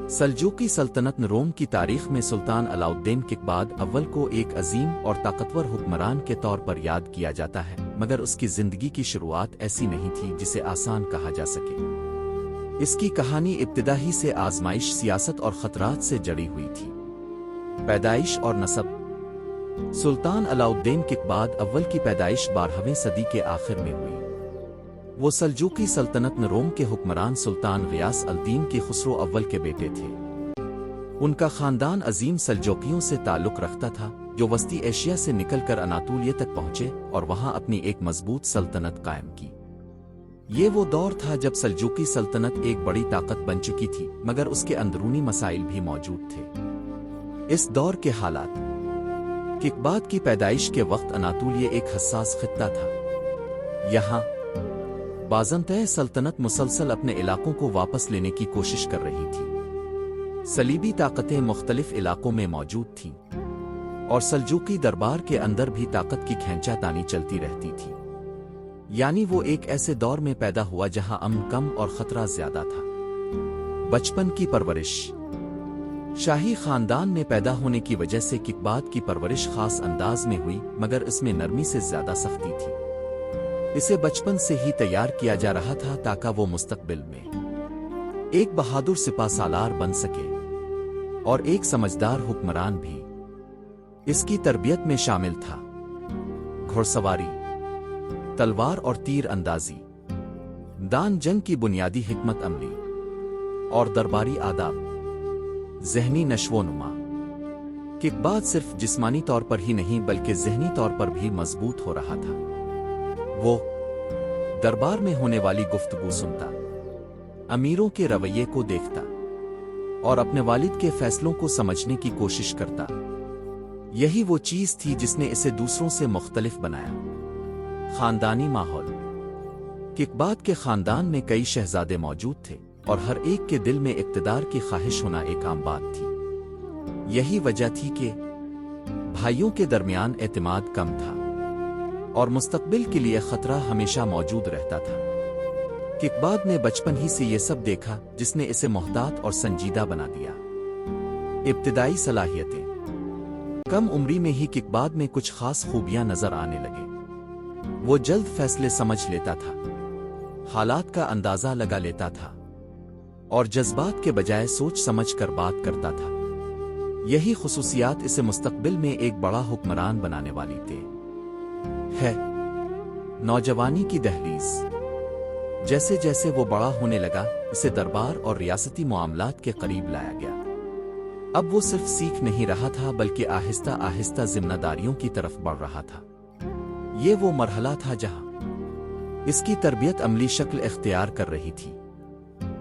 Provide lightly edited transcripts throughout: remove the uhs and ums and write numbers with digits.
سلجوقی سلطنت روم کی تاریخ میں سلطان علاؤالدین کیقباد اول کو ایک عظیم اور طاقتور حکمران کے طور پر یاد کیا جاتا ہے، مگر اس کی زندگی کی شروعات ایسی نہیں تھی جسے آسان کہا جا سکے۔ اس کی کہانی ابتدا ہی سے آزمائش، سیاست اور خطرات سے جڑی ہوئی تھی۔ پیدائش اور نسب۔ سلطان علاؤالدین کیقباد اول کی پیدائش 12ویں صدی کے آخر میں ہوئی۔ وہ سلجوقی سلطنت روم کے حکمران سلطان غیاث الدین کے خسرو اول کے بیٹے تھے۔ ان کا خاندان عظیم سلجوقیوں سے تعلق رکھتا تھا، جو وسطی ایشیا سے نکل کر اناطولیہ تک پہنچے اور وہاں اپنی ایک مضبوط سلطنت قائم کی۔ یہ وہ دور تھا جب سلجوقی سلطنت ایک بڑی طاقت بن چکی تھی، مگر اس کے اندرونی مسائل بھی موجود تھے۔ اس دور کے حالات۔ کیقباد کی پیدائش کے وقت اناطولیہ ایک حساس خطہ تھا۔ یہاں بازنطین سلطنت مسلسل اپنے علاقوں کو واپس لینے کی کوشش کر رہی تھی۔ صلیبی طاقتیں مختلف علاقوں میں موجود تھیں، اور سلجوقی دربار کے اندر بھی طاقت کی کھینچا تانی چلتی رہتی تھی۔ یعنی وہ ایک ایسے دور میں پیدا ہوا جہاں امن کم اور خطرہ زیادہ تھا۔ بچپن کی پرورش۔ شاہی خاندان میں پیدا ہونے کی وجہ سے کیقباد کی پرورش خاص انداز میں ہوئی، مگر اس میں نرمی سے زیادہ سختی تھی۔ اسے بچپن سے ہی تیار کیا جا رہا تھا تاکہ وہ مستقبل میں ایک بہادر سپہ سالار بن سکے اور ایک سمجھدار حکمران بھی۔ اس کی تربیت میں شامل تھا گھڑ سواری، تلوار اور تیر اندازی، دان جنگ کی بنیادی حکمت عملی، اور درباری آداب۔ ذہنی نشو و نما۔ کیقباد صرف جسمانی طور پر ہی نہیں بلکہ ذہنی طور پر بھی مضبوط ہو رہا تھا۔ وہ دربار میں ہونے والی گفتگو سنتا، امیروں کے رویے کو دیکھتا، اور اپنے والد کے فیصلوں کو سمجھنے کی کوشش کرتا۔ یہی وہ چیز تھی جس نے اسے دوسروں سے مختلف بنایا۔ خاندانی ماحول۔ کیقباد کے خاندان میں کئی شہزادے موجود تھے، اور ہر ایک کے دل میں اقتدار کی خواہش ہونا ایک عام بات تھی۔ یہی وجہ تھی کہ بھائیوں کے درمیان اعتماد کم تھا، اور مستقبل کے لیے خطرہ ہمیشہ موجود رہتا تھا۔ کیقباد نے بچپن ہی سے یہ سب دیکھا، جس نے اسے محتاط اور سنجیدہ بنا دیا۔ ابتدائی صلاحیتیں۔ کم عمری میں ہی کیقباد میں کچھ خاص خوبیاں نظر آنے لگے۔ وہ جلد فیصلے سمجھ لیتا تھا، حالات کا اندازہ لگا لیتا تھا، اور جذبات کے بجائے سوچ سمجھ کر بات کرتا تھا۔ یہی خصوصیات اسے مستقبل میں ایک بڑا حکمران بنانے والی تھے۔ نوجوانی کی دہلیز۔ جیسے جیسے وہ بڑا ہونے لگا، اسے دربار اور ریاستی معاملات کے قریب لایا گیا۔ اب وہ صرف سیکھ نہیں رہا تھا بلکہ آہستہ آہستہ ذمہ داریوں کی طرف بڑھ رہا تھا۔ یہ وہ مرحلہ تھا جہاں اس کی تربیت عملی شکل اختیار کر رہی تھی،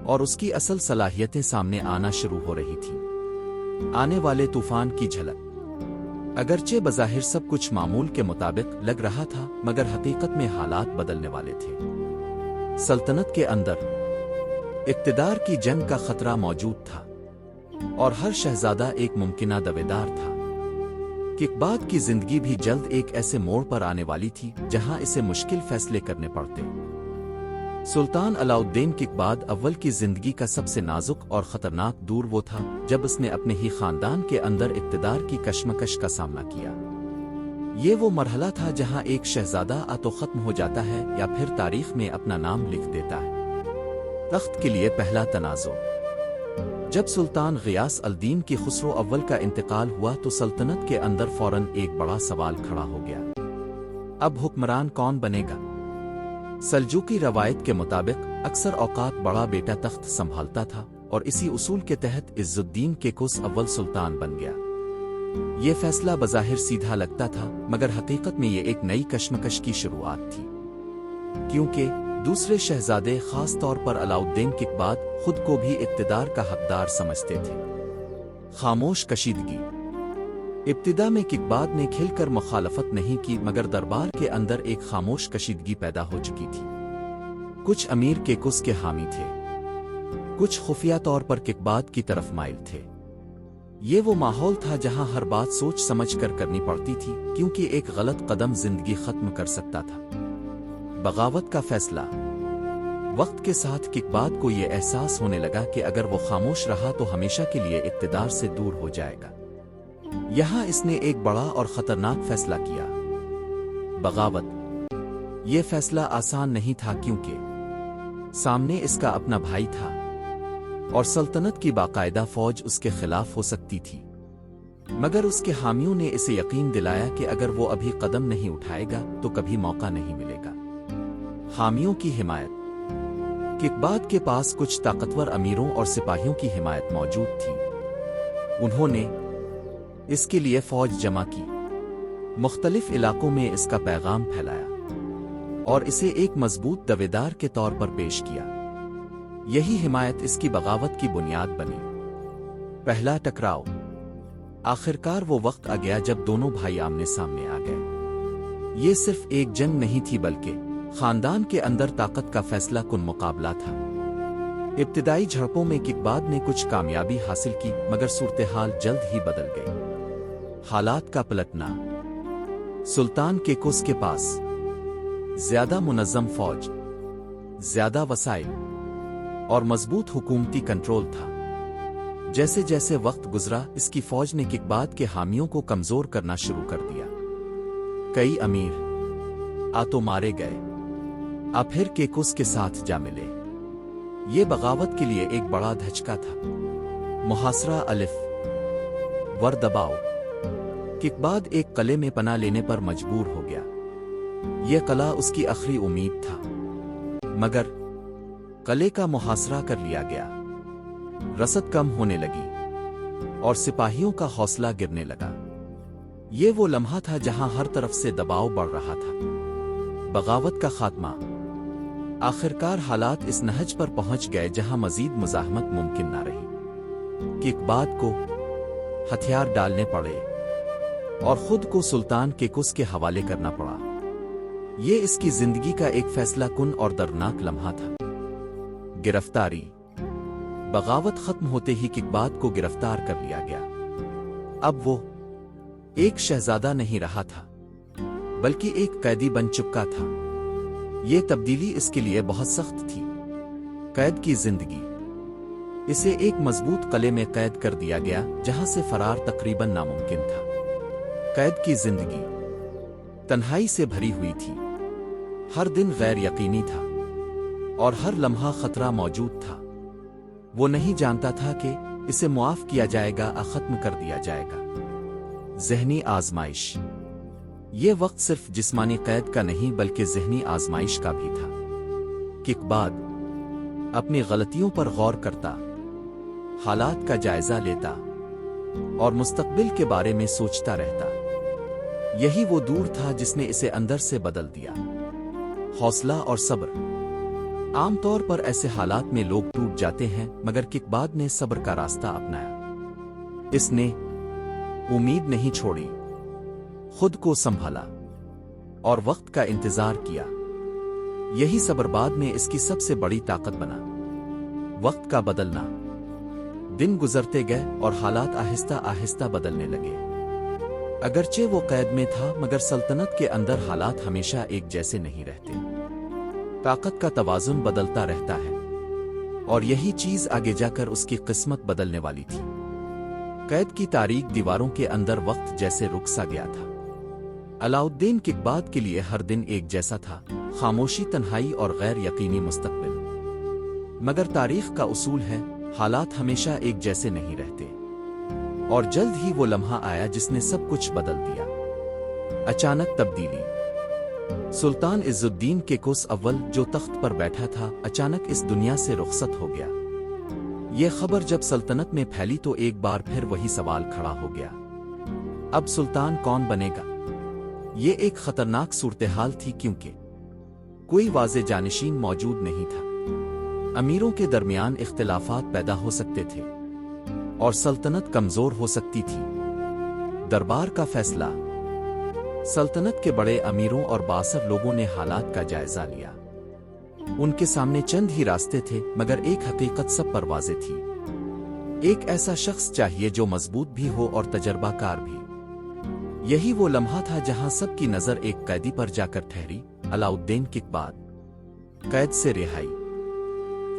اور اس کی اصل صلاحیتیں سامنے آنا شروع ہو رہی تھیں۔ آنے والے طوفان کی جھلک۔ اگرچہ بظاہر سب کچھ معمول کے مطابق لگ رہا تھا، مگر حقیقت میں حالات بدلنے والے تھے۔ سلطنت کے اندر اقتدار کی جنگ کا خطرہ موجود تھا، اور ہر شہزادہ ایک ممکنہ دعویدار تھا۔ کیقباد کی زندگی بھی جلد ایک ایسے موڑ پر آنے والی تھی جہاں اسے مشکل فیصلے کرنے پڑتے۔ سلطان علاؤالدین کیقباد اول کی زندگی کا سب سے نازک اور خطرناک دور وہ تھا جب اس نے اپنے ہی خاندان کے اندر اقتدار کی کشمکش کا سامنا کیا۔ یہ وہ مرحلہ تھا جہاں ایک شہزادہ تو ختم ہو جاتا ہے یا پھر تاریخ میں اپنا نام لکھ دیتا ہے۔ تخت کے لیے پہلا تنازع۔ جب سلطان غیاث الدین کی خسرو اول کا انتقال ہوا تو سلطنت کے اندر فوراً ایک بڑا سوال کھڑا ہو گیا۔ اب حکمران کون بنے گا؟ سلجوقی روایت کے مطابق اکثر اوقات بڑا بیٹا تخت سنبھالتا تھا، اور اسی اصول کے تحت عز الدین کیکوس اول سلطان بن گیا۔ یہ فیصلہ بظاہر سیدھا لگتا تھا، مگر حقیقت میں یہ ایک نئی کشمکش کی شروعات تھی، کیونکہ دوسرے شہزادے خاص طور پر علاؤالدین کیقباد خود کو بھی اقتدار کا حقدار سمجھتے تھے۔ خاموش کشیدگی۔ ابتدا میں کیقباد نے کھل کر مخالفت نہیں کی، مگر دربار کے اندر ایک خاموش کشیدگی پیدا ہو چکی تھی۔ کچھ امیر کیکوس کے حامی تھے، کچھ خفیہ طور پر کیقباد کی طرف مائل تھے۔ یہ وہ ماحول تھا جہاں ہر بات سوچ سمجھ کر کرنی پڑتی تھی، کیونکہ ایک غلط قدم زندگی ختم کر سکتا تھا۔ بغاوت کا فیصلہ۔ وقت کے ساتھ ککباد کو یہ احساس ہونے لگا کہ اگر وہ خاموش رہا تو ہمیشہ کے لیے اقتدار سے دور ہو جائے گا۔ یہاں اس نے ایک بڑا اور خطرناک فیصلہ کیا، بغاوت۔ یہ فیصلہ آسان نہیں تھا کیونکہ سامنے اس کا اپنا بھائی تھا اور سلطنت کی باقاعدہ فوج اس کے خلاف ہو سکتی تھی، مگر اس کے حامیوں نے اسے یقین دلایا کہ اگر وہ ابھی قدم نہیں اٹھائے گا تو کبھی موقع نہیں ملے گا۔ حامیوں کی حمایت۔ ککباد کے پاس کچھ طاقتور امیروں اور سپاہیوں کی حمایت موجود تھی۔ انہوں نے اس کے لیے فوج جمع کی، مختلف علاقوں میں اس کا پیغام پھیلایا اور اسے ایک مضبوط دعویدار کے طور پر پیش کیا۔ یہی حمایت اس کی بغاوت کی بنیاد بنی۔ پہلا ٹکراؤ۔ آخرکار وہ وقت آ گیا جب دونوں بھائی آمنے سامنے آ گئے۔ یہ صرف ایک جنگ نہیں تھی بلکہ خاندان کے اندر طاقت کا فیصلہ کن مقابلہ تھا۔ ابتدائی جھڑپوں میں ککباد نے کچھ کامیابی حاصل کی، مگر صورتحال جلد ہی بدل گئی۔ حالات کا پلٹنا۔ سلطان کیکوس کے پاس زیادہ منظم فوج، زیادہ وسائل اور مضبوط حکومتی کنٹرول تھا۔ جیسے جیسے وقت گزرا، اس کی فوج نے ککباد کے حامیوں کو کمزور کرنا شروع کر دیا۔ کئی امیر تو مارے گئے، پھر کیکوس کے ساتھ جا ملے۔ یہ بغاوت کے لیے ایک بڑا دھچکا تھا۔ محاصرہ الف ور دباؤ۔ ککباد ایک قلعے میں پناہ لینے پر مجبور ہو گیا۔ یہ قلعہ اس کی آخری امید تھا، مگر قلعے کا محاصرہ کر لیا گیا۔ رسد کم ہونے لگی اور سپاہیوں کا حوصلہ گرنے لگا۔ یہ وہ لمحہ تھا جہاں ہر طرف سے دباؤ بڑھ رہا تھا۔ بغاوت کا خاتمہ۔ آخرکار حالات اس نہج پر پہنچ گئے جہاں مزید مزاحمت ممکن نہ رہی۔ ککباد کو ہتھیار ڈالنے پڑے اور خود کو سلطان کیکوس کے حوالے کرنا پڑا۔ یہ اس کی زندگی کا ایک فیصلہ کن اور دردناک لمحہ تھا۔ گرفتاری۔ بغاوت ختم ہوتے ہی ککباد کو گرفتار کر لیا گیا۔ اب وہ ایک شہزادہ نہیں رہا تھا، بلکہ ایک قیدی بن چکا تھا۔ یہ تبدیلی اس کے لیے بہت سخت تھی۔ قید کی زندگی۔ اسے ایک مضبوط قلعے میں قید کر دیا گیا جہاں سے فرار تقریباً ناممکن تھا۔ قید کی زندگی تنہائی سے بھری ہوئی تھی۔ ہر دن غیر یقینی تھا اور ہر لمحہ خطرہ موجود تھا۔ وہ نہیں جانتا تھا کہ اسے معاف کیا جائے گا یا ختم کر دیا جائے گا۔ ذہنی آزمائش۔ یہ وقت صرف جسمانی قید کا نہیں بلکہ ذہنی آزمائش کا بھی تھا۔ ککباد اپنی غلطیوں پر غور کرتا، حالات کا جائزہ لیتا اور مستقبل کے بارے میں سوچتا رہتا۔ یہی وہ دور تھا جس نے اسے اندر سے بدل دیا۔ حوصلہ اور صبر۔ عام طور پر ایسے حالات میں لوگ ٹوٹ جاتے ہیں، مگر ککباد نے صبر کا راستہ اپنایا۔ اس نے امید نہیں چھوڑی، خود کو سنبھالا اور وقت کا انتظار کیا۔ یہی صبر بعد میں اس کی سب سے بڑی طاقت بنا۔ وقت کا بدلنا۔ دن گزرتے گئے اور حالات آہستہ آہستہ بدلنے لگے۔ اگرچہ وہ قید میں تھا، مگر سلطنت کے اندر حالات ہمیشہ ایک جیسے نہیں رہتے۔ طاقت کا توازن بدلتا رہتا ہے اور یہی چیز آگے جا کر اس کی قسمت بدلنے والی تھی۔ قید کی تاریک دیواروں کے اندر وقت جیسے رک سا گیا تھا۔ علاؤالدین ککباد کے لیے ہر دن ایک جیسا تھا، خاموشی، تنہائی اور غیر یقینی مستقبل۔ مگر تاریخ کا اصول ہے، حالات ہمیشہ ایک جیسے نہیں رہتے، اور جلد ہی وہ لمحہ آیا جس نے سب کچھ بدل دیا۔ اچانک تبدیلی۔ سلطان عز الدین کیکوس اول جو تخت پر بیٹھا تھا، اچانک اس دنیا سے رخصت ہو گیا۔ یہ خبر جب سلطنت میں پھیلی تو ایک بار پھر وہی سوال کھڑا ہو گیا، اب سلطان کون بنے گا؟ یہ ایک خطرناک صورتحال تھی کیونکہ کوئی واضح جانشین موجود نہیں تھا۔ امیروں کے درمیان اختلافات پیدا ہو سکتے تھے اور سلطنت کمزور ہو سکتی تھی۔ دربار کا فیصلہ۔ سلطنت کے بڑے امیروں اور بااثر لوگوں نے حالات کا جائزہ لیا۔ ان کے سامنے چند ہی راستے تھے، مگر ایک حقیقت سب پر واضح تھی۔ ایک ایسا شخص چاہیے جو مضبوط بھی ہو اور تجربہ کار بھی۔ یہی وہ لمحہ تھا جہاں سب کی نظر ایک قیدی پر جا کر ٹھہری، علاؤالدین ککباد۔ قید سے رہائی۔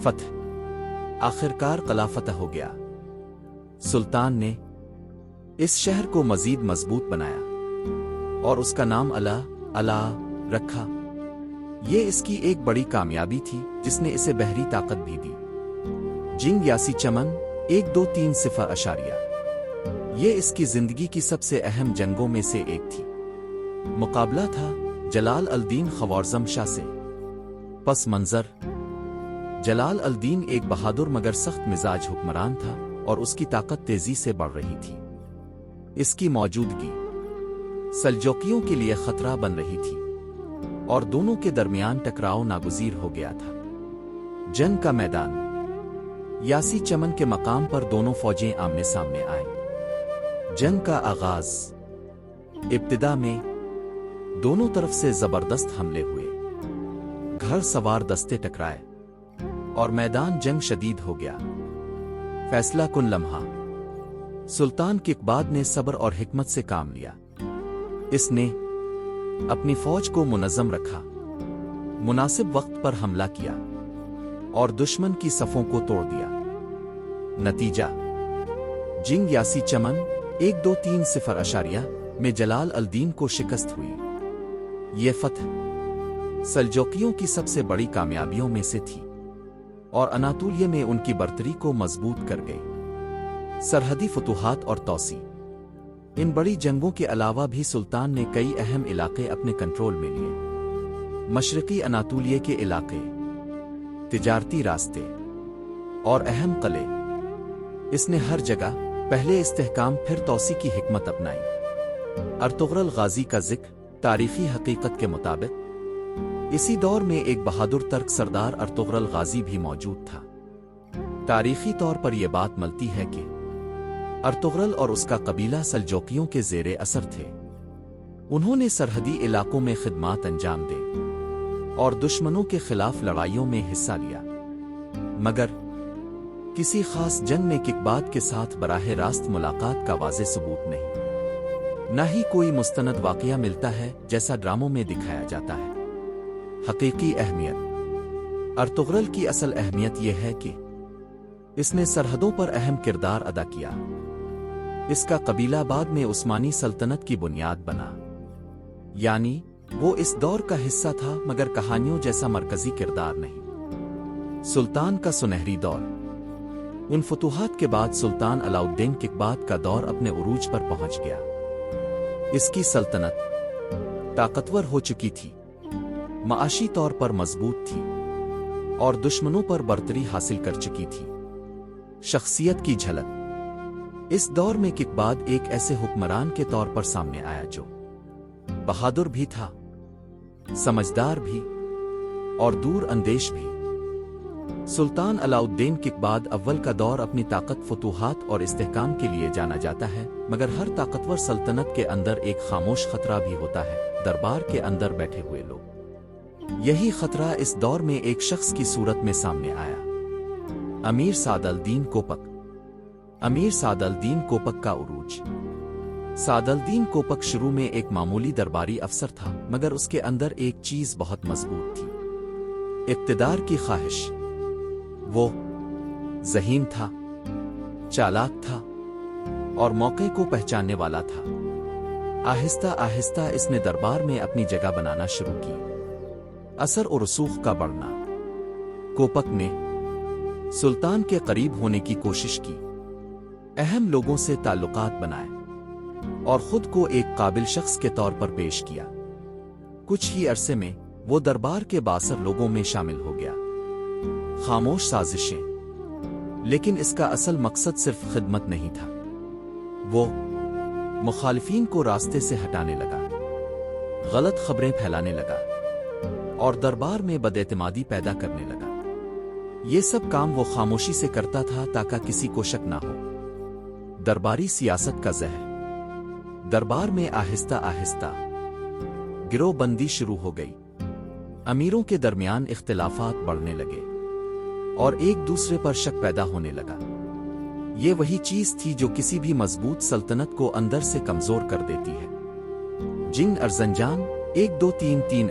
فتح آخرکار قلعہ فتح ہو گیا۔ سلطان نے اس شہر کو مزید مضبوط بنایا اور اس کا نام علا رکھا۔ یہ اس کی ایک بڑی کامیابی تھی جس نے اسے بحری طاقت بھی دی۔ جنگ یاسی چمن 1230 یہ اس کی زندگی کی سب سے اہم جنگوں میں سے ایک تھی۔ مقابلہ تھا جلال الدین خوارزم شاہ سے۔ پس منظر: جلال الدین ایک بہادر مگر سخت مزاج حکمران تھا اور اس کی طاقت تیزی سے بڑھ رہی تھی۔ اس کی موجودگی سلجوقیوں کے لیے خطرہ بن رہی تھی اور دونوں کے درمیان ٹکراؤ ناگزیر ہو گیا تھا۔ جنگ کا میدان: یاسی چمن کے مقام پر دونوں فوجیں آمنے سامنے آئیں۔ جنگ کا آغاز: ابتدا میں دونوں طرف سے زبردست حملے ہوئے، گھڑ سوار دستے ٹکرائے اور میدان جنگ شدید ہو گیا۔ فیصلہ کن لمحہ: سلطان ککباد نے صبر اور حکمت سے کام لیا۔ اس نے اپنی فوج کو منظم رکھا، مناسب وقت پر حملہ کیا اور دشمن کی صفوں کو توڑ دیا۔ نتیجہ: جنگ یاسی چمن 1230 میں جلال الدین کو شکست ہوئی۔ یہ فتح سلجوقیوں کی سب سے بڑی کامیابیوں میں سے تھی اور اناطولیہ میں ان کی برتری کو مضبوط کر گئی۔ سرحدی فتوحات اور توسیع: ان بڑی جنگوں کے علاوہ بھی سلطان نے کئی اہم علاقے اپنے کنٹرول میں لیے۔ مشرقی اناطولیہ کے علاقے، تجارتی راستے اور اہم قلعے۔ اس نے ہر جگہ پہلے استحکام پھر توسیع کی حکمت اپنائی۔ ارطغرل غازی کا ذکر: تاریخی حقیقت کے مطابق اسی دور میں ایک بہادر ترک سردار ارطغرل غازی بھی موجود تھا۔ تاریخی طور پر یہ بات ملتی ہے کہ ارطغرل اور اس کا قبیلہ سلجوقیوں کے زیر اثر تھے۔ انہوں نے سرحدی علاقوں میں خدمات انجام دے اور دشمنوں کے خلاف لڑائیوں میں حصہ لیا، مگر کسی خاص جنگ میں ککباد کے ساتھ براہ راست ملاقات کا واضح ثبوت نہیں۔ نہ ہی کوئی مستند واقعہ ملتا ہے جیسا ڈراموں میں دکھایا جاتا ہے۔ حقیقی اہمیت: ارطغرل کی اصل اہمیت یہ ہے کہ اس نے سرحدوں پر اہم کردار ادا کیا۔ اس کا قبیلہ بعد میں عثمانی سلطنت کی بنیاد بنا، یعنی وہ اس دور کا حصہ تھا مگر کہانیوں جیسا مرکزی کردار نہیں۔ سلطان کا سنہری دور: ان فتوحات کے بعد سلطان علاؤالدین ککباد کا دور اپنے عروج پر پہنچ گیا۔ اس کی سلطنت طاقتور ہو چکی تھی، معاشی طور پر مضبوط تھی اور دشمنوں پر برتری حاصل کر چکی تھی۔ شخصیت کی جھلک: اس دور میں ککباد ایک ایسے حکمران کے طور پر سامنے آیا جو بہادر بھی تھا، سمجھدار بھی اور دور اندیش بھی۔ سلطان علاؤالدین ککباد اول کا دور اپنی طاقت، فتوحات اور استحکام کے لیے جانا جاتا ہے، مگر ہر طاقتور سلطنت کے اندر ایک خاموش خطرہ بھی ہوتا ہے: دربار کے اندر بیٹھے ہوئے لوگ۔ یہی خطرہ اس دور میں ایک شخص کی صورت میں سامنے آیا: امیر سعد الدین کوپک۔ امیر سعد الدین کوپک کا عروج: سعد الدین کوپک شروع میں ایک معمولی درباری افسر تھا، مگر اس کے اندر ایک چیز بہت مضبوط تھی: اقتدار کی خواہش۔ وہ ذہین تھا، چالاک تھا اور موقع کو پہچاننے والا تھا۔ آہستہ آہستہ اس نے دربار میں اپنی جگہ بنانا شروع کی۔ اثر و رسوخ کا بڑھنا: کوپک نے سلطان کے قریب ہونے کی کوشش کی، اہم لوگوں سے تعلقات بنائے اور خود کو ایک قابل شخص کے طور پر پیش کیا۔ کچھ ہی عرصے میں وہ دربار کے بااثر لوگوں میں شامل ہو گیا۔ خاموش سازشیں، لیکن اس کا اصل مقصد صرف خدمت نہیں تھا۔ وہ مخالفین کو راستے سے ہٹانے لگا، غلط خبریں پھیلانے لگا اور دربار میں بداعتمادی پیدا کرنے لگا۔ یہ سب کام وہ خاموشی سے کرتا تھا تاکہ کسی کو شک نہ ہو۔ درباری سیاست کا زہر: دربار میں آہستہ آہستہ گروہ بندی شروع ہو گئی، امیروں کے درمیان اختلافات بڑھنے لگے اور ایک دوسرے پر شک پیدا ہونے لگا۔ یہ وہی چیز تھی جو کسی بھی مضبوط سلطنت کو اندر سے کمزور کر دیتی ہے۔ جنگ ارزنجان 1233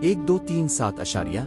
1237